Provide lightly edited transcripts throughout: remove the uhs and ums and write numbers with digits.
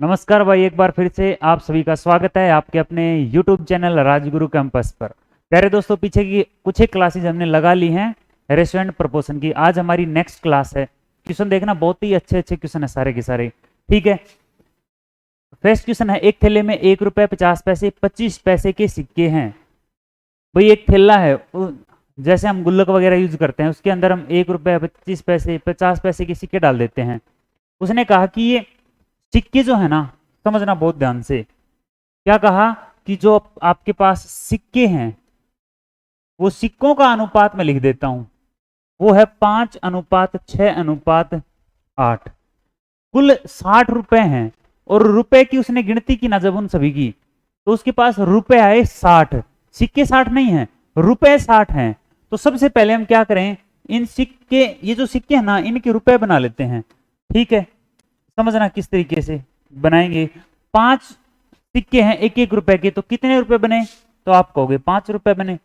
नमस्कार भाई, एक बार फिर से आप सभी का स्वागत है आपके अपने YouTube चैनल राजगुरु कैंपस पर। प्यारे दोस्तों, पीछे की कुछ एक क्लासेस हमने लगा ली हैं रेस्टोरेंट प्रपोजन की। आज हमारी नेक्स्ट क्लास है। क्वेश्चन देखना, बहुत ही अच्छे अच्छे क्वेश्चन है सारे के सारे। ठीक है, फर्स्ट क्वेश्चन है, एक थैले में 1 रुपए 50 पैसे 25 पैसे के सिक्के हैं। भाई एक थैला है, जैसे हम गुल्लक वगैरह यूज करते हैं, उसके अंदर हम 1 रुपए 25 पैसे 50 पैसे के सिक्के डाल देते हैं। उसने कहा कि ये सिक्के जो है ना, समझना बहुत ध्यान से, क्या कहा कि जो आपके पास सिक्के हैं वो सिक्कों का अनुपात में लिख देता हूं, वो है 5:6:8। कुल 60 रुपए हैं और रुपए की उसने गिनती की ना जब उन सभी की, तो उसके पास रुपए आए 60। सिक्के 60 नहीं है, रुपए 60 हैं। तो सबसे पहले हम क्या करें, इन सिक्के, ये जो सिक्के हैं ना, इनके रुपए बना लेते हैं। ठीक है, समझना किस तरीके से बनाएंगे। 5 सिक्के हैं 1-1 रुपए के, तो कितने रुपए बने, तो आप कहोगे 5 रुपए बने।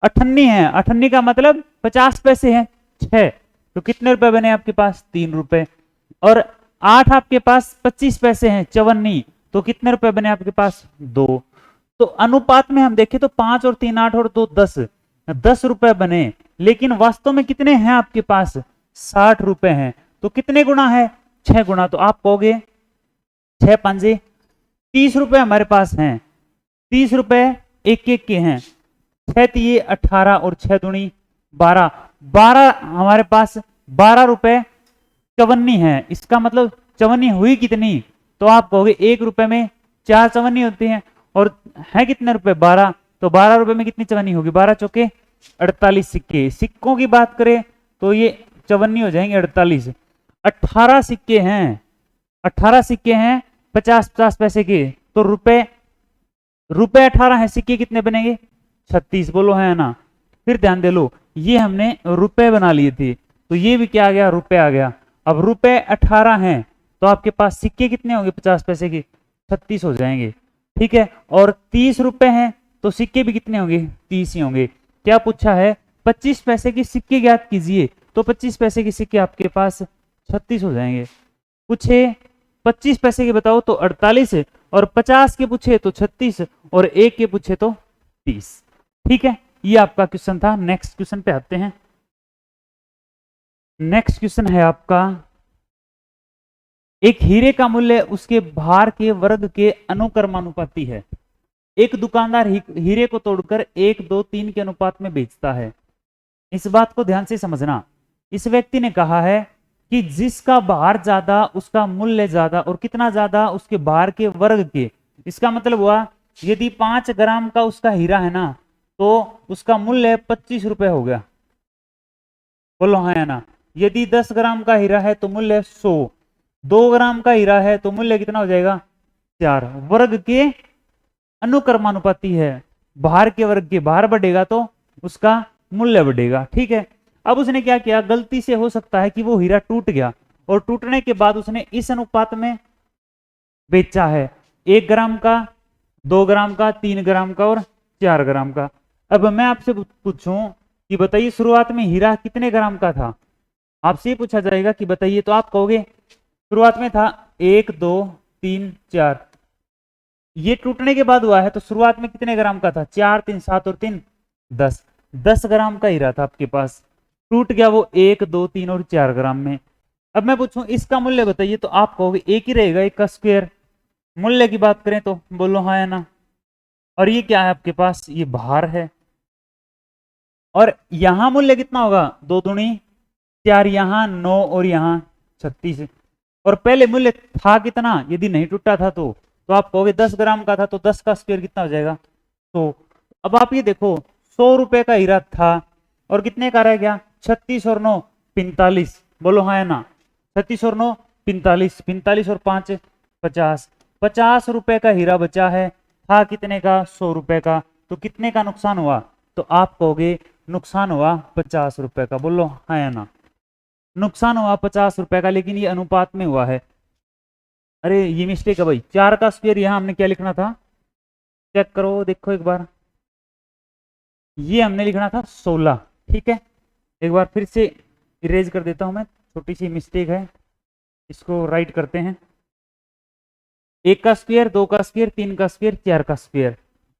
अठन्नी है, अठन्नी का मतलब 50 पैसे है 6, तो कितने रुपए बने आपके पास, 3 रुपए। और 8 आपके पास 25 पैसे हैं चवन्नी, तो कितने रुपए बने आपके पास, 2। तो अनुपात में हम देखें तो 5 और 3 8 और 2 10, 10 रुपए बने। लेकिन वास्तव में कितने हैं आपके पास, 60 रुपए हैं। तो कितने गुना है, 6 गुना। तो आप कहोगे 6 पंजे 30 रुपए हमारे पास हैं। 30 रुपए एक एक के हैं, 6 तिये 18 और 6 दूनी 12। 12 हमारे पास 12 रुपए चवन्नी है। इसका मतलब चवन्नी हुई कितनी, तो आप कहोगे 1 रुपए में 4 चवन्नी होती हैं, और है कितने रुपए, 12। तो 12 रुपए में कितनी चवन्नी होगी, 12 चौके 48 सिक्के। सिक्कों की बात करें तो ये चवन्नी हो जाएंगे 48। 18 सिक्के हैं, 18 सिक्के हैं 50-50 पैसे के, तो रुपए 18 है, सिक्के कितने बनेंगे, 36। बोलो है ना। फिर ध्यान दे लो, ये हमने रुपए बना लिए थे, तो ये भी क्या आ गया, रुपए आ गया। अब रुपए 18 हैं, तो आपके पास सिक्के कितने होंगे 50 पैसे के, 36 हो जाएंगे। ठीक है, और 30 रुपए हैं, तो सिक्के भी कितने होंगे, 30 ही होंगे। क्या पूछा है, 25 पैसे के सिक्के ज्ञात कीजिए, तो 25 पैसे के सिक्के आपके पास 36 हो जाएंगे। पूछे 25 पैसे के बताओ तो 48, और 50 के पूछे तो 36, और 1 के पूछे तो 30। ठीक है, ये आपका क्वेश्चन था। नेक्स्ट क्वेश्चन पे आते हैं। नेक्स्ट क्वेश्चन है आपका, एक हीरे का मूल्य उसके भार के वर्ग के अनुक्रमानुपाती है। एक दुकानदार हीरे को तोड़कर 1 2 3 के अनुपात में बेचता है। इस बात को ध्यान से समझना। इस व्यक्ति ने कहा है कि जिसका भार ज्यादा उसका मूल्य ज्यादा, और कितना ज्यादा, उसके भार के वर्ग के। इसका मतलब हुआ, यदि 5 ग्राम का उसका हीरा है ना, तो उसका मूल्य 25 रुपए हो गया। बोलो हाँ या ना। यदि 10 ग्राम का हीरा है तो मूल्य 100, 2 ग्राम का हीरा है तो मूल्य कितना हो जाएगा, 4। वर्ग के अनुक्रमानुपाती है, भार के वर्ग के, भार बढ़ेगा तो उसका मूल्य बढ़ेगा। ठीक है, अब उसने क्या किया, गलती से हो सकता है कि वो हीरा टूट गया, और टूटने के बाद उसने इस अनुपात में बेचा है, 1 ग्राम का, 2 ग्राम का, 3 ग्राम का और 4 ग्राम का। अब मैं आपसे पूछूं कि बताइए शुरुआत में हीरा कितने ग्राम का था, आपसे पूछा जाएगा कि बताइए, तो आप कहोगे शुरुआत में था 1 2 3 4। ये टूटने के बाद हुआ है, तो शुरुआत में कितने ग्राम का था, 4 3 7 और 3 10। 10 ग्राम का हीरा था आपके पास, टूट गया वो 1 2 3 और 4 ग्राम में। अब मैं पूछूं इसका मूल्य बताइए, तो आप कहोगे एक ही रहेगा, 1 का स्क्वायर। मूल्य की बात करें तो बोलो हाँ या ना। और ये क्या है आपके पास, ये भार है। और यहां मूल्य कितना होगा, 2 दूनी 4, यहां 9 और यहां 36। और पहले मूल्य था कितना, यदि नहीं टूटा था तो आप कहोगे 10 ग्राम का था, तो 10 का स्क्वायर कितना हो जाएगा, 100। अब आप ये देखो, 100 रुपए का हीरा था, और कितने का रह गया, 36 और 9 45। बोलो हाँ या ना। 36 और 9 45, 45 और 5 50। 50 रुपए का हीरा बचा है, था कितने का, 100 रुपए का। तो कितने का नुकसान हुआ, तो आप कहोगे नुकसान हुआ 50 रुपए का। बोलो हाँ या ना। नुकसान हुआ 50 रुपए का, लेकिन ये अनुपात में हुआ है। अरे ये मिस्टेक है भाई, 4 का स्क्वायर यहां हमने क्या लिखना था, चेक करो देखो एक बार, ये हमने लिखना था 16। ठीक है, एक बार फिर से इरेज कर देता हूं मैं, छोटी सी मिस्टेक है, इसको राइट करते हैं। 1 का स्क्वायर, 2 का स्क्वायर, 3 का स्क्वायर, 4 का स्क्वायर,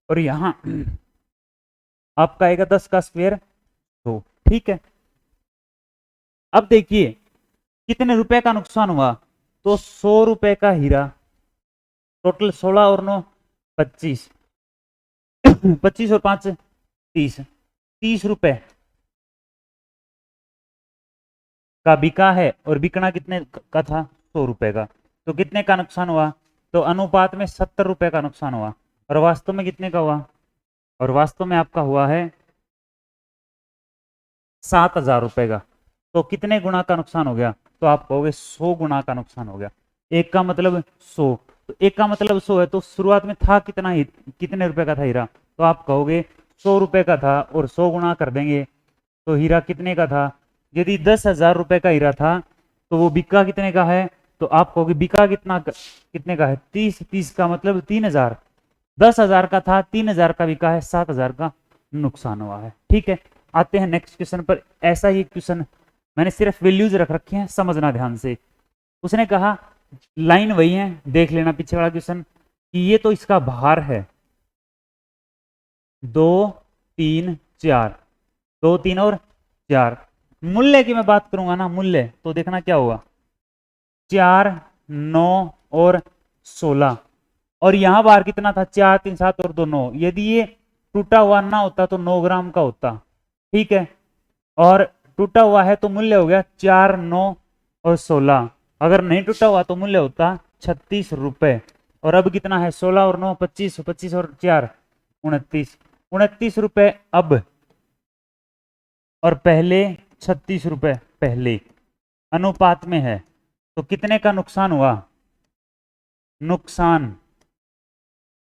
और यहां आपका आएगा 10 का स्क्वायर 100। ठीक है, अब देखिए कितने रुपए का नुकसान हुआ, तो 100 रुपए का हीरा, टोटल 16 और 9 25, 25 और 5 30, 30 रुपए का बिका है, और बिकना कितने का था, 100 रुपए का। तो कितने का नुकसान हुआ, तो अनुपात में 70 रुपए का नुकसान हुआ, और वास्तव में कितने का हुआ, और वास्तव में आपका हुआ है 7,000 रुपए का। तो कितने गुना का नुकसान हो गया, तो आप कहोगे 100 गुना का नुकसान हो गया। एक का मतलब 100, तो एक का मतलब 100 है, तो शुरुआत में था कितना, कितने रुपए का था हीरा, तो आप कहोगे 100 रुपए का था, और 100 गुना कर देंगे तो हीरा कितने का था। यदि 10,000 रुपए का हीरा था तो वो बिका कितने का है, तो आप कहोगे बिका कितने का है, 30, 30 का मतलब 3,000, 10,000 का था, 3,000 का बिका है, 7,000 का नुकसान हुआ है। ठीक है, आते हैं नेक्स्ट क्वेश्चन पर। ऐसा ही क्वेश्चन मैंने सिर्फ वैल्यूज रख रखे हैं, समझना ध्यान से। उसने कहा, लाइन वही है, देख लेना पीछे वाला क्वेश्चन, कि ये तो इसका भार है 2 3 4, 2 3 और 4। मूल्य की मैं बात करूंगा ना, मूल्य, तो देखना क्या होगा, 4 9 और 16, और यहां बार कितना था, 4 3 7 और 2 9। यदि ये टूटा हुआ ना होता तो 9 ग्राम का होता। ठीक है, और टूटा हुआ है तो मूल्य हो गया 4 9 और 16। अगर नहीं टूटा हुआ तो मूल्य होता 36 रुपए। और अब कितना है, 16 और 9 25, 25 और 4 29, 29 रुपए अब, और पहले 36 रुपए पहले, अनुपात में है। तो कितने का नुकसान हुआ, नुकसान,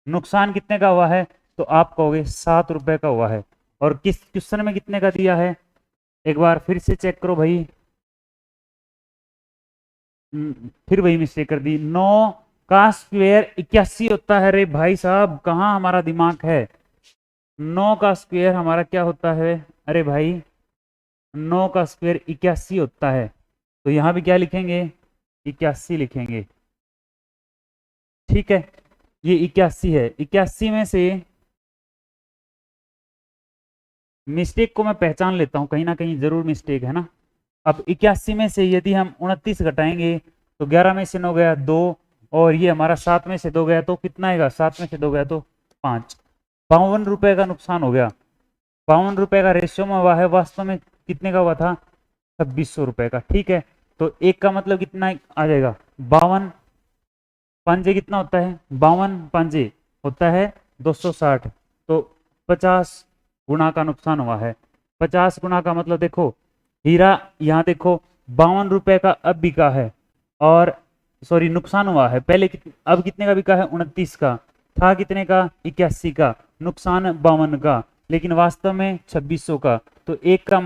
नुकसान कितने का हुआ है, तो आप कहोगे 7 रुपए का हुआ है। और किस क्वेश्चन में कितने का दिया है, एक बार फिर से चेक करो भाई, फिर वही मिस्टेक कर दी। 9 का स्क्वायर 81 होता है। अरे भाई साहब, कहां हमारा दिमाग है, 9 का स्क्वायर हमारा क्या होता है, अरे भाई 9 का स्क्वायर 81 होता है। तो यहां भी क्या लिखेंगे, 81 लिखेंगे। ठीक है, ये 81 है, 81 में से मिस्टेक को मैं पहचान लेता हूं, कहीं ना कहीं जरूर मिस्टेक है ना। अब 81 में से यदि हम 29 घटाएंगे तो 11 में से 9 गया 2, और ये हमारा 7 में से 2 गया तो कितना आएगा, 7 में से 2 गया तो 5, 52 रुपए का नुकसान हो गया। 52 रुपए का रेशियो में हुआ है, वास्तव में कितने का हुआ था, 2600 रुपए का। ठीक है, तो एक का मतलब कितना आ जाएगा, 52 पांजे कितना होता है, 52 पांजे होता है 260, तो 50 गुना का नुकसान हुआ है। 50 गुना का मतलब देखो, हीरा यहाँ देखो 52 रुपए का अब बिका है, और सॉरी नुकसान हुआ है, पहले अब कितने का बिका है, 29 का, था कितने का, 81 का, नुकसान 52 का, लेकिन वास्तव में 2600 का। तो एक का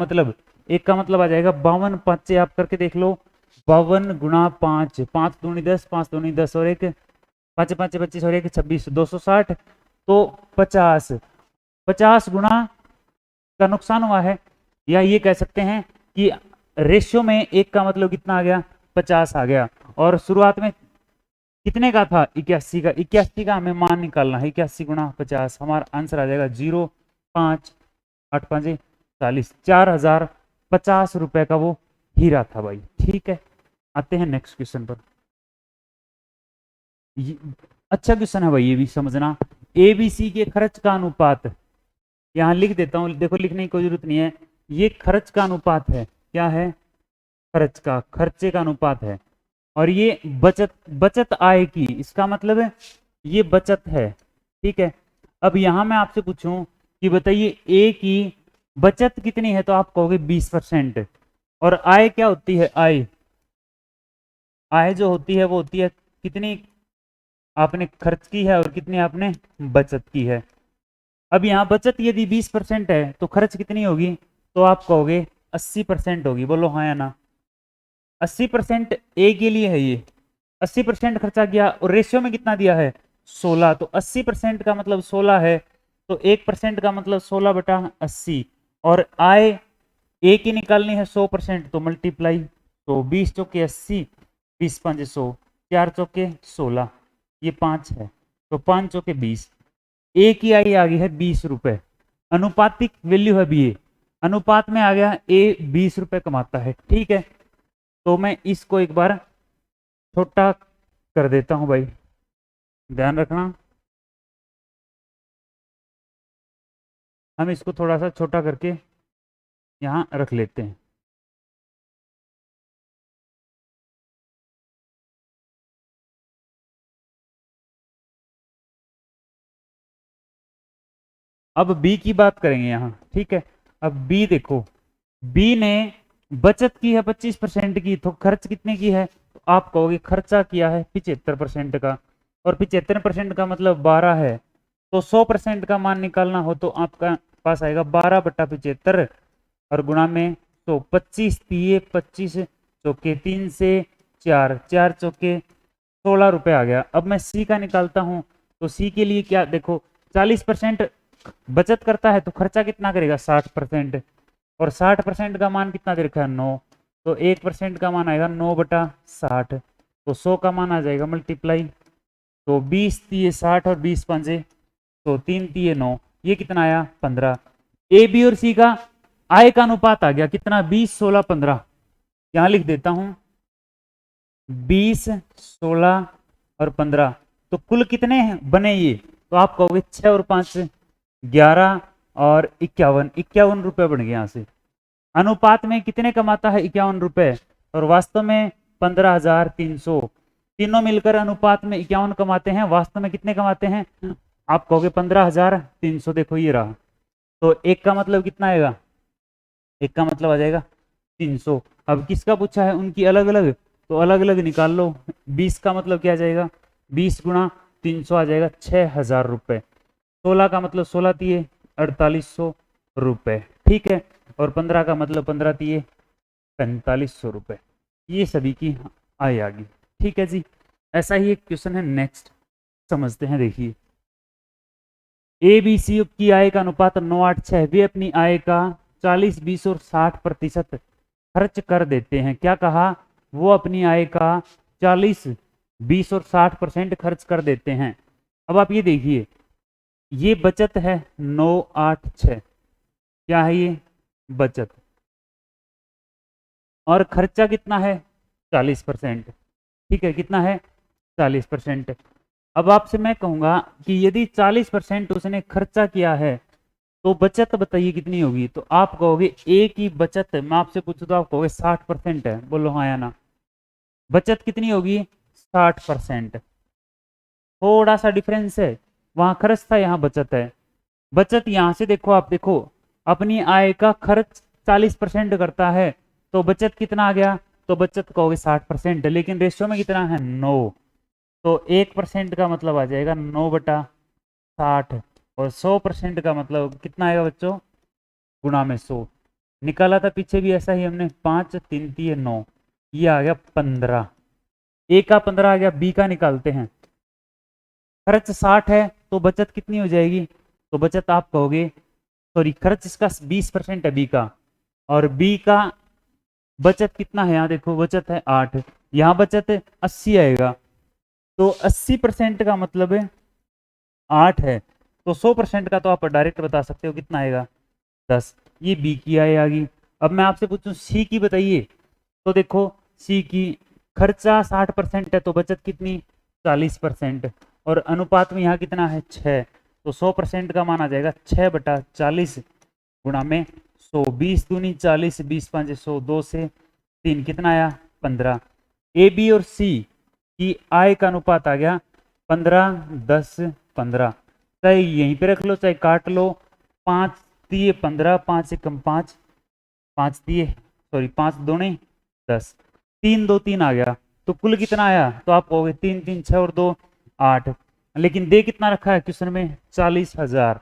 मतलब आ जाएगा 52 पांचे, आप करके देख लो, 52 गुणा 5, 5 दूनी 10, 5 दूनी 10, और एक 5 5 25 और एक 26, 260, तो 50, 50 गुना का नुकसान हुआ है। या ये कह सकते हैं कि रेशियो में एक का मतलब कितना आ गया, 50 आ गया, और शुरुआत में कितने का था, 81 का। 81 का हमें मान निकालना है, 81 गुना 50, हमारा आंसर आ जाएगा 0,5 8 5 40, 4,050 रुपए का वो हीरा था भाई। ठीक है, आते हैं नेक्स्ट क्वेश्चन पर। अच्छा क्वेश्चन है भाई, ये भी समझना। एबीसी के खर्च का अनुपात, यहां लिख देता हूं, देखो लिखने की कोई जरूरत नहीं है, ये खर्च का अनुपात है। क्या है, खर्च का, खर्चे का अनुपात है। और ये बचत आय की, इसका मतलब है ये बचत है। ठीक है, अब यहां मैं आपसे पूछूं कि बताइए ए की बचत कितनी है, तो आप कहोगे 20%। और आय क्या होती है, आय जो होती है वो होती है कितनी आपने खर्च की है और कितनी आपने बचत की है। अब यहाँ बचत यदि 20% है तो खर्च कितनी होगी, तो आप कहोगे 80% होगी। बोलो हाँ या ना, 80% ए के लिए है, ये 80% खर्चा किया, और रेशियो में कितना दिया है, 16, तो 80% का मतलब 16 है, तो 1% का मतलब 16/80, और आय ए की निकालनी है 100%, तो मल्टीप्लाई, तो 20 चौके 80, 20 5 100, 4 चौके 16, ये 5 है, तो 5 चौके 20, ए की आई आ गई है 20 रुपए, अनुपातिक वैल्यू है बी ए, अनुपात में आ गया ए 20 रुपए कमाता है, ठीक है। तो मैं इसको एक बार छोटा कर देता हूं भाई, ध्यान रखना, हम इसको थोड़ा सा छोटा करके यहां रख लेते हैं। अब बी की बात करेंगे यहाँ, ठीक है। अब बी देखो, बी ने बचत की है 25% की, तो खर्च कितने की है, तो आप कहोगे खर्चा किया है 75% का, और 75% का मतलब 12 है, तो 100% का मान निकालना हो तो आपका पास आएगा 12/75 और गुणा में 100, 25 दिए 25 चौके 3 से 4, 4 चौके 16 रुपए आ गया। अब मैं सी का निकालता हूं, तो सी के लिए क्या देखो, 40% बचत करता है तो खर्चा कितना करेगा 60%, और 60% का मान कितना दे रखा है 9, तो 1% का मान आएगा 9/60, तो 100 का मान आ जाएगा मल्टीप्लाई, तो 20 दिए 60 और 20 पंजे, तो 3 दिए 9, ये कितना आया 15। ए बी और सी का आय का अनुपात आ गया कितना 20 16 15, यहां लिख देता हूं 20 16 और 15, तो कुल कितने बने ये, तो आप कहोगे 6 और 5 11 और 51, 51 रुपए बन गए यहां से। अनुपात में कितने कमाता है 51 रुपए, और वास्तव में 15,300, तीनों मिलकर अनुपात में 51 कमाते हैं, वास्तव में कितने कमाते हैं, आप कहोगे 15,300, देखो ये रहा, तो एक का मतलब कितना आएगा, एक का मतलब आ जाएगा 300। अब किसका पूछा है, उनकी अलग अलग, तो अलग अलग निकाल लो, 20 का मतलब क्या आ जाएगा, 20 गुणा 300 आ जाएगा 6,000 रुपए, 16 का मतलब 16 दिए 4800 रुपए, ठीक है, और 15 का मतलब 15 दिए 4500 रुपए, ये सभी की आय आ गई, ठीक है जी। ऐसा ही एक क्वेश्चन है नेक्स्ट, समझते हैं, देखिए ए बी सी की आय का अनुपात 9:8 वे अपनी आय का 40 20 और 60% खर्च कर देते हैं, क्या कहा, वो अपनी आय का 40 20 और 60% खर्च कर देते हैं। अब आप ये देखिए, ये बचत है 986, क्या है ये बचत, और खर्चा कितना है 40%, ठीक है, कितना है 40%। अब आपसे मैं कहूंगा कि यदि 40% उसने खर्चा किया है तो बचत बताइए कितनी होगी, तो आप कहोगे ए की बचत, मैं आपसे पूछूं तो आप कहोगे 60% है, बोलो हाँ या ना, बचत कितनी होगी 60%, थोड़ा सा डिफरेंस है, वहां खर्च था यहाँ बचत है। बचत यहां से देखो, आप देखो अपनी आय का खर्च 40% करता है, तो बचत कितना आ गया, तो बचत कहोगे 60%, लेकिन रेशियो में कितना है 9, तो 1% का मतलब आ जाएगा 9/60, और 100% का मतलब कितना आएगा बच्चों, गुणा में 100, निकाला था पीछे भी ऐसा ही हमने, 5 3 3 9, ये आ गया 15, ए का 15 आ गया, बी का निकालते हैं, खर्च 60 है तो बचत कितनी हो जाएगी, तो बचत आप कहोगे, सॉरी खर्च इसका 20% है बी का, और बी का बचत कितना है, यहाँ देखो बचत है 8, यहाँ बचत 80 आएगा, तो 80% का मतलब है 8 है, तो 100% का तो आप डायरेक्ट बता सकते हो कितना आएगा 10, ये बी की आय आ गई। अब मैं आपसे पूछूं सी की बताइए, तो देखो सी की खर्चा 60% है तो बचत कितनी 40%, और अनुपात में यहाँ कितना है 6, तो 100% का मान आ जाएगा 6/40 गुणा में 100, 20 दूनी 40 20 5 100, 2 से 3 कितना आया 15। ए बी और सी की आय का अनुपात आ गया 15 10 15, चाहे यहीं पे रख लो चाहे काट लो, 5 दिए 15 5 से कम 5, 5 दिए सॉरी 5 दूनी 10, 3 2 3 आ गया, तो कुल कितना आया, तो आप कहोगे 3 3 6 और 2 8, लेकिन दे कितना रखा है क्वेश्चन में 40,000,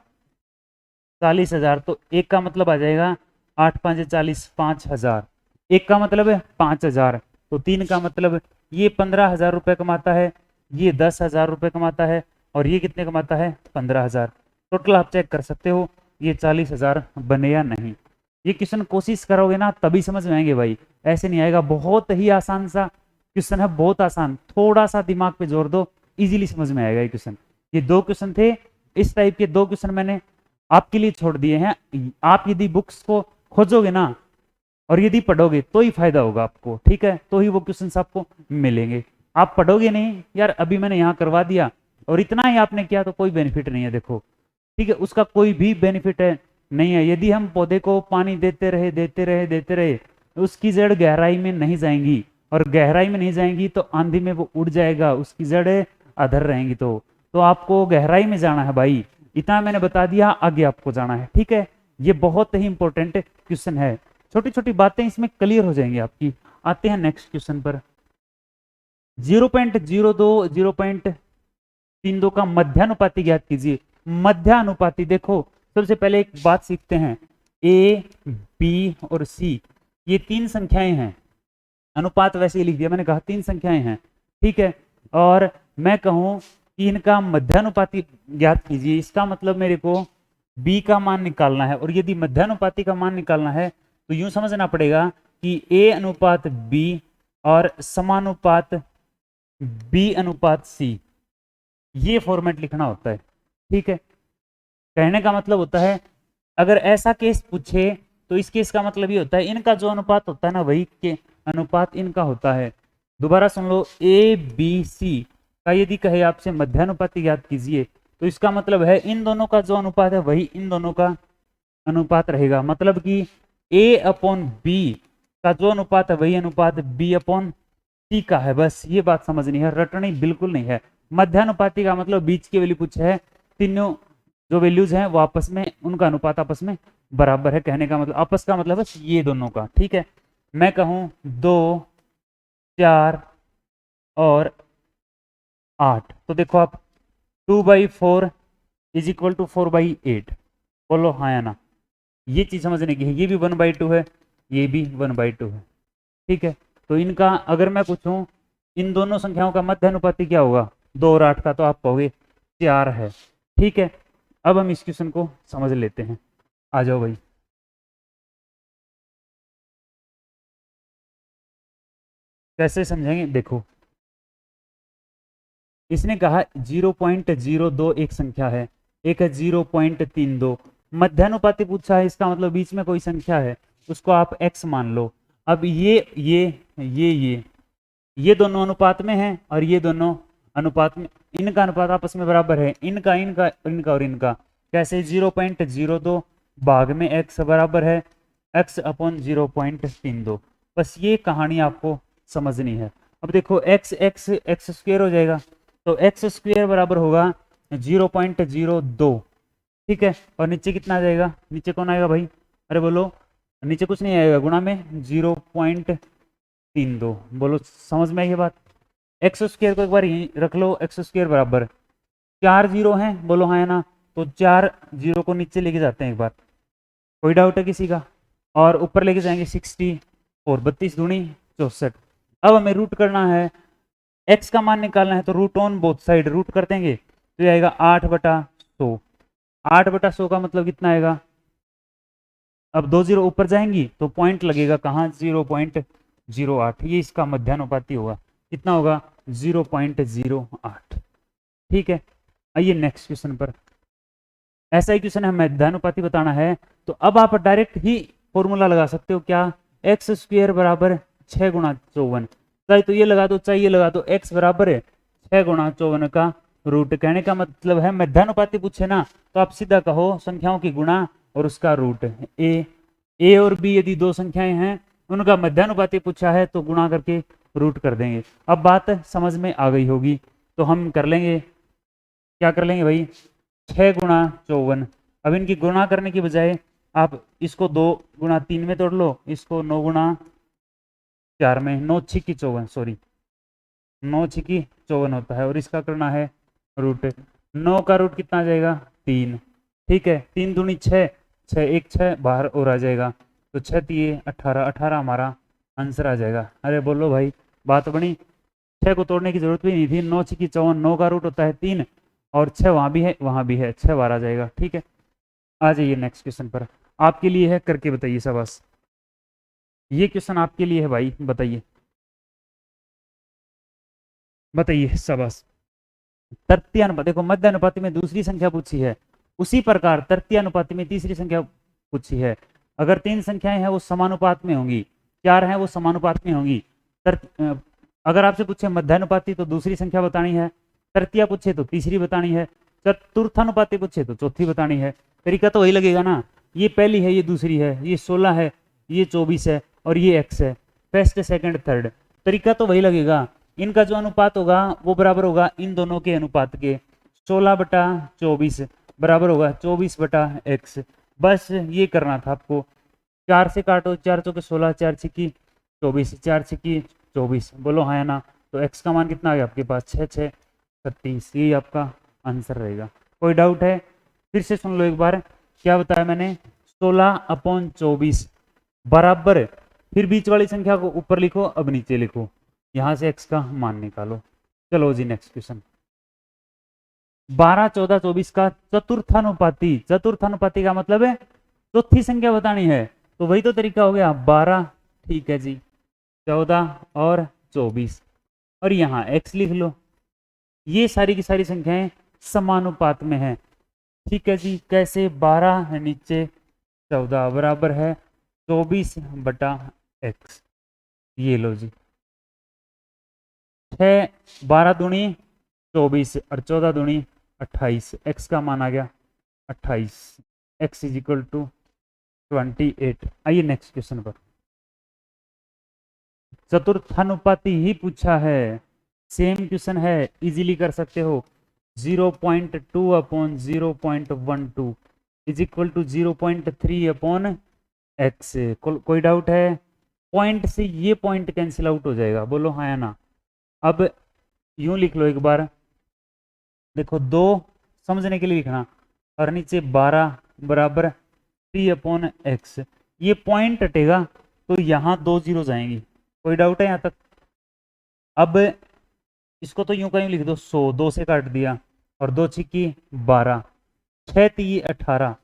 40,000, तो एक का मतलब आ जाएगा 8 5 40 5,000, एक का मतलब है 5,000, तो 3 का मतलब ये 15,000 रुपये कमाता है, ये 10,000 रुपये कमाता है, और ये कितने कमाता है 15,000, टोटल आप चेक कर सकते हो ये 40,000 बने या नहीं। ये क्वेश्चन कोशिश करोगे ना तभी समझ में आएंगे भाई, ऐसे नहीं आएगा, बहुत ही आसान सा क्वेश्चन है, बहुत आसान, थोड़ा सा दिमाग पे जोर दो इजीली समझ में आएगा ये क्वेश्चन। ये 2 क्वेश्चन थे, इस टाइप के 2 क्वेश्चन मैंने आपके लिए छोड़ दिए हैं। आप यदि बुक्स को खोजोगे ना और यदि पढ़ोगे तो ही फायदा होगा आपको, ठीक है, तो ही वो क्वेश्चन आपको मिलेंगे। आप पढ़ोगे नहीं यार, अभी मैंने यहाँ करवा दिया और इतना ही आपने किया, तो कोई बेनिफिट नहीं है, देखो, ठीक है, उसका कोई भी बेनिफिट है नहीं है। यदि हम पौधे को पानी देते रहे, उसकी जड़ गहराई में नहीं जाएंगी, और गहराई में नहीं जाएंगी तो आंधी में वो उड़ जाएगा, उसकी जड़ें अधर रहेंगी। तो आपको गहराई में जाना है भाई, इतना मैंने बता दिया, आगे आपको जाना है, ठीक है। ये बहुत ही इंपॉर्टेंट क्वेश्चन है, छोटी छोटी बातें इसमें क्लियर हो जाएंगी आपकी। आते हैं नेक्स्ट क्वेश्चन पर। 0.02 0.32 का मध्यानुपाती ज्ञात कीजिए। मध्यानुपाती, देखो सबसे पहले एक बात सीखते हैं, ए बी और सी ये 3 संख्याएं हैं। अनुपात वैसे ही लिख दिया मैंने, कहा 3 संख्याएं हैं, ठीक है। और मैं कहूं कि इनका मध्यानुपाती ज्ञात कीजिए, इसका मतलब मेरे को b का मान निकालना है। और यदि मध्यानुपाती का मान निकालना है तो यूं समझना पड़ेगा कि a अनुपात b और समानुपात b अनुपात c, ये फॉर्मेट लिखना होता है, ठीक है। कहने का मतलब होता है, अगर ऐसा केस पूछे तो इस केस का मतलब ये होता है, इनका जो अनुपात होता है ना, वही के अनुपात इनका होता है। दोबारा सुन लो, ए बी सी का यदि कहे आपसे मध्यानुपाती ज्ञात कीजिए, तो इसका मतलब है इन दोनों का जो अनुपात है वही इन दोनों का अनुपात रहेगा। मतलब कि ए अपॉन बी का जो अनुपात है वही अनुपात बी अपॉन सी का है। बस ये बात समझनी है, रटनी बिल्कुल नहीं है। मध्यानुपाती का मतलब बीच की वैल्यू पूछे है, तीनों जो वैल्यूज हैं वो आपस में, उनका अनुपात आपस में बराबर है। कहने का मतलब आपस का मतलब बस ये दोनों का, ठीक है। मैं कहूं 2, 4 और 8, तो देखो आप 2/4 इज इक्वल टू 4/8, बोलो हाँ या ना। ये चीज समझने की है, ये भी 1/2 है, ये भी 1/2 है, ठीक है। तो इनका अगर मैं पूछूं इन दोनों संख्याओं का मध्यानुपाती क्या होगा 2 और 8 का, तो आप कहोगे 4 है, ठीक है। अब हम इस क्वेश्चन को समझ लेते हैं, आ जाओ भाई। कैसे समझेंगे, देखो इसने कहा 0.02 एक संख्या है, एक है 0.32। मध्यानुपाती पूछा है, इसका मतलब बीच में कोई संख्या है, उसको आप x मान लो। अब ये दोनों अनुपात में हैं और ये दोनों अनुपात में, इनका अनुपात आपस में बराबर है, इनका इनका इनका और इनका। कैसे, 0.02 भाग में x बराबर है x अपॉन 0.32। बस ये कहानी आपको समझनी है। अब देखो x स्क्वायर हो जाएगा, तो x स्क्वायर बराबर होगा 0.02, ठीक है। और नीचे कितना आ जाएगा, नीचे कौन आएगा भाई, अरे बोलो, नीचे कुछ नहीं आएगा, गुणा में 0.32। बोलो समझ में आई ये बात। एक्स स्क्वायर को एक बार यहीं रख लो, एक्स स्क्वायर बराबर 4 जीरो हैं, बोलो हाँ है ना। तो 4 जीरो को नीचे लेके जाते हैं एक बार, कोई डाउट है किसी का। और ऊपर लेके जाएंगे 64, 32 दूनी 64। अब हमें रूट करना है, x का मान निकालना है, तो root on both side root कर देंगे, तो ये आएगा 8/100। 8/100 का मतलब कितना आएगा, अब 2 जीरो ऊपर जाएंगी तो पॉइंट लगेगा कहाँ, 0.08। ये इसका मध्यानुपाती होगा, कितना होगा 0.08, ठीक है। आइए नेक्स्ट क्वेश्चन पर। ऐसा ही क्वेश्चन है, मध्यानुपाती बताना है, तो अब आप डायरेक्ट ही फॉर्मूला लगा सकते हो, क्या, एक्स स्क्वायर बराबर 6 गुणा 54, चाहे तो ये लगा दो चाहे ये लगा दो, x बराबर है 6 गुणा 54 का रूट। कहने का मतलब है मध्यानुपाती पूछे ना तो आप सीधा कहो संख्याओं की गुणा और उसका रूट। ए और बी यदि 2 संख्याएं हैं, उनका मध्यानुपाती पूछा है तो गुणा करके रूट कर देंगे। अब बात समझ में आ गई होगी, तो हम कर लेंगे, क्या कर लेंगे भाई, 6 गुणा 54। अब इनकी गुणा करने की बजाय आप इसको 2 गुणा 3 में तोड़ लो, इसको 9 गुणा 4 में, 9 छिकी 54, सॉरी 9 छिकी 54 होता है, और इसका करना है रूट। 9 का रूट कितना आ जाएगा 3, ठीक है। 3 दूनी 6, 6 1 6 बाहर और आ जाएगा, तो 6 3 18, 18 हमारा आंसर आ जाएगा। अरे बोलो भाई बात बनी, 6 को तोड़ने की जरूरत भी नहीं थी, 9 छिकी 54, 9 का रूट होता है 3, और 6 वहाँ भी है वहाँ भी है, 6 बार आ जाएगा, ठीक है। आ जाइए नेक्स्ट क्वेश्चन पर, आपके लिए है, करके बताइए शाबाश। ये क्वेश्चन आपके लिए है भाई, बताइए बताइए शाबाश। तृतीय अनुपात, देखो मध्य अनुपाती में दूसरी संख्या पूछी है, उसी प्रकार तृतीय अनुपाती में तीसरी संख्या पूछी है। अगर 3 संख्याएं हैं वो समानुपात में होंगी, 4 हैं वो समानुपात में होंगी। अगर आपसे पूछे मध्यानुपाती तो दूसरी संख्या बतानी है, तृतीय पूछे तो तीसरी बतानी है, चतुर्थानुपाती पूछे तो चौथी बतानी है। तरीका तो वही लगेगा ना, ये पहली है, ये दूसरी है, ये 16 है, ये 24 है और ये x है, फर्स्ट सेकंड थर्ड, तरीका तो वही लगेगा। इनका जो अनुपात होगा वो बराबर होगा इन दोनों के अनुपात के, 16/24 बराबर होगा 24/x। बस ये करना था आपको। 4 से काटो, 4 चौके 16, 4 छिक्की 24, 4 छिक्की 24, बोलो हाँ या ना। तो x का मान कितना आ गया आपके पास, 6 6 36, यही आपका आंसर रहेगा। कोई डाउट है? फिर से सुन लो एक बार, क्या बताया मैंने, 16/24 बराबर, फिर बीच वाली संख्या को ऊपर लिखो, अब नीचे लिखो, यहां से x का मान निकालो। चलो जी नेक्स्ट क्वेश्चन। 12 14 24 का चतुर्थानुपाती, चतुर्थानुपाती का मतलब है चौथी संख्या बतानी है, तो वही तो तरीका हो गया, 12 ठीक है जी, 14 और 24, और यहाँ x लिख लो। ये सारी की सारी संख्याएं समानुपात में है, ठीक है जी। कैसे, 12 है नीचे 14 बराबर है 24/x, ये लो जी। 6 12 दूनी 24 और 14 दूनी 28, x का मान आ गया 28, x इज इक्वल टू 28। आइए नेक्स्ट क्वेश्चन पर। चतुर्थानुपाती ही पूछा है, सेम क्वेश्चन है, इजीली कर सकते हो। 0.2/0.12 इज इक्वल टू 0.3/x। कोई डाउट है? पॉइंट से ये पॉइंट कैंसिल आउट हो जाएगा, बोलो हाँ या ना। अब यूं लिख लो एक बार, देखो 2 समझने के लिए लिखना, और नीचे 12 बराबर 3/x। ये पॉइंट हटेगा तो यहाँ 2 जीरो जाएंगी। कोई डाउट है यहाँ तक? अब इसको तो यूं कहीं लिख दो, 100 2 से काट दिया, और 2 छिक्की 12, 6 3 18,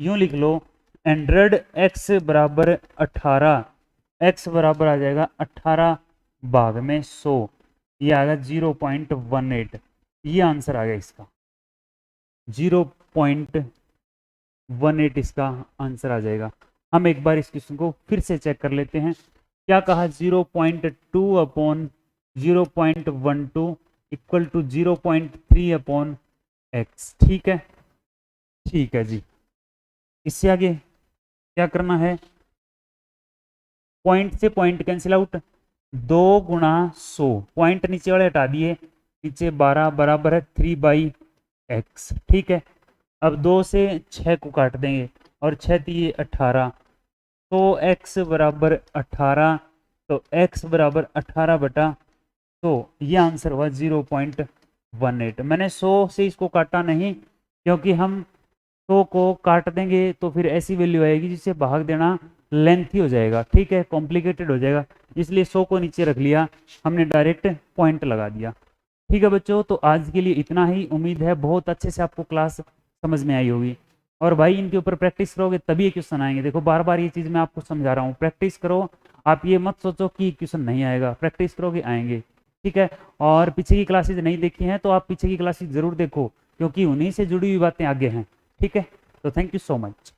यूं लिख लो 100x बराबर 18, x बराबर आ जाएगा 18 भाग में 100, ये आएगा 0.18। ये आंसर आ गया इसका, 0.18 इसका आंसर आ जाएगा। हम एक बार इस क्वेश्चन को फिर से चेक कर लेते हैं। क्या कहा, 0.2/0.12 इक्वल टू 0.3/x, ठीक है, ठीक है जी। इससे आगे क्या करना है, पॉइंट से पॉइंट कैंसिल आउट, 2 गुणा 100, पॉइंट नीचे वाले हटा दिए, नीचे 12 बराबर है 3/x, ठीक है। अब 2 से 6 को काट देंगे, और 6 3 18, तो x बराबर 18, तो x बराबर 18/, तो ये आंसर हुआ 0.18। मैंने 100 से इसको काटा नहीं, क्योंकि हम 100 को काट देंगे तो फिर ऐसी वैल्यू आएगी जिसे भाग देना लेंथी हो जाएगा, ठीक है, कॉम्प्लिकेटेड हो जाएगा, इसलिए 100 को नीचे रख लिया, हमने डायरेक्ट पॉइंट लगा दिया। ठीक है बच्चों, तो आज के लिए इतना ही। उम्मीद है बहुत अच्छे से आपको क्लास समझ में आई होगी, और भाई इनके ऊपर प्रैक्टिस करोगे तभी ये क्वेश्चन आएंगे। देखो बार बार ये चीज़ मैं आपको समझा रहा हूँ, प्रैक्टिस करो, आप ये मत सोचो कि क्वेश्चन नहीं आएगा, प्रैक्टिस करोगे आएंगे, ठीक है। और पीछे की क्लासेज नहीं देखी हैं तो आप पीछे की क्लासेज जरूर देखो, क्योंकि उन्हीं से जुड़ी हुई बातें आगे हैं, ठीक है। तो थैंक यू सो मच।